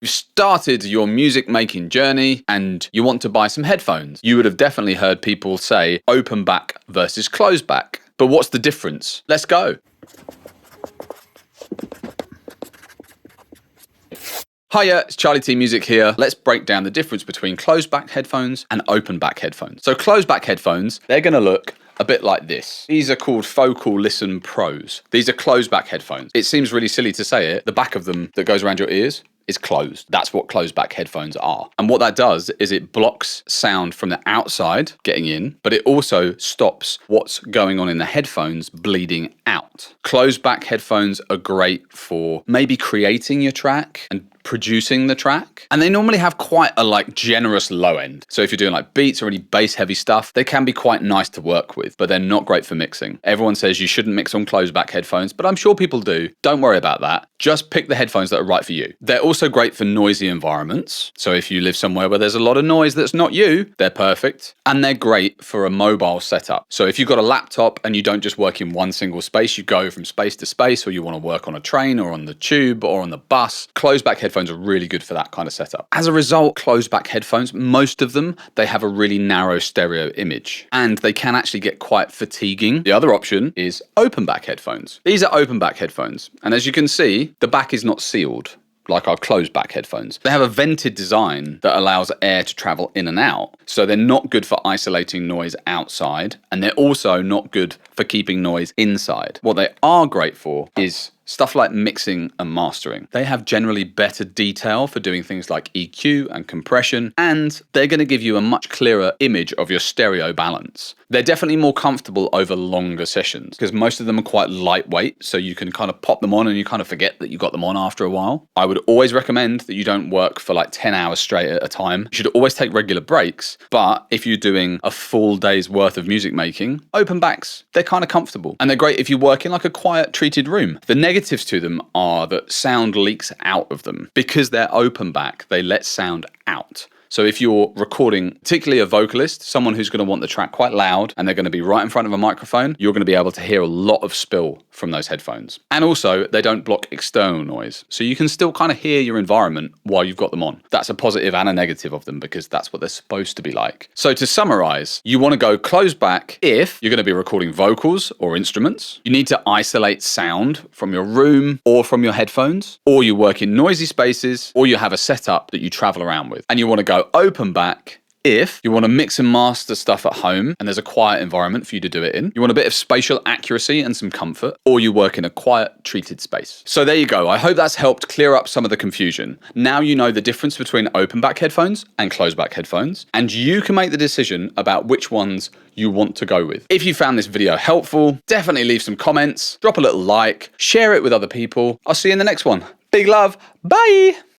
You've started your music making journey and you want to buy some headphones. You would have definitely heard people say open back versus closed back. But what's the difference? Let's go. Hiya, it's Charlie T Music here. Let's break down the difference between closed back headphones and open back headphones. So closed back headphones, they're going to look a bit like this. These are called Focal Listen Pros. These are closed back headphones. It seems really silly to say it. The back of them that goes around your ears is closed. That's what closed back headphones are. And what that does is it blocks sound from the outside getting in, but it also stops what's going on in the headphones bleeding out. Closed back headphones are great for maybe creating your track and producing the track. And they normally have quite a generous low end. So if you're doing beats or any bass heavy stuff, they can be quite nice to work with, but they're not great for mixing. Everyone says you shouldn't mix on closed back headphones, but I'm sure people do. Don't worry about that. Just pick the headphones that are right for you. They're also great for noisy environments. So if you live somewhere where there's a lot of noise that's not you, they're perfect. And they're great for a mobile setup. So if you've got a laptop and you don't just work in one single space, you go from space to space, or you want to work on a train or on the tube or on the bus, closed back headphones are really good for that kind of setup. As a result, closed back headphones, most of them, they have a really narrow stereo image and they can actually get quite fatiguing. The other option is open back headphones. These are open back headphones. And as you can see, the back is not sealed like our closed back headphones. They have a vented design that allows air to travel in and out. So they're not good for isolating noise outside, and they're also not good for keeping noise inside. What they are great for is stuff like mixing and mastering. They have generally better detail for doing things like EQ and compression, and they're going to give you a much clearer image of your stereo balance. They're definitely more comfortable over longer sessions because most of them are quite lightweight, so you can kind of pop them on and you kind of forget that you got them on after a while. I would always recommend that you don't work for 10 hours straight at a time. You should always take regular breaks, but if you're doing a full day's worth of music making, open backs, they're kind of comfortable. And they're great if you work in a quiet treated room. The negatives to them are that sound leaks out of them. Because they're open back, they let sound out. So if you're recording, particularly a vocalist, someone who's going to want the track quite loud and they're going to be right in front of a microphone, you're going to be able to hear a lot of spill from those headphones. And also, they don't block external noise. So you can still kind of hear your environment while you've got them on. That's a positive and a negative of them because that's what they're supposed to be like. So to summarize, you want to go closed back if you're going to be recording vocals or instruments. You need to isolate sound from your room or from your headphones, or you work in noisy spaces, or you have a setup that you travel around with. And you want to go open back if you want to mix and master stuff at home and there's a quiet environment for you to do it in. You want a bit of spatial accuracy and some comfort, or you work in a quiet, treated space. So there you go. I hope that's helped clear up some of the confusion. Now you know the difference between open back headphones and closed back headphones, and you can make the decision about which ones you want to go with. If you found this video helpful, definitely leave some comments, drop a little like, share it with other people. I'll see you in the next one. Big love. Bye.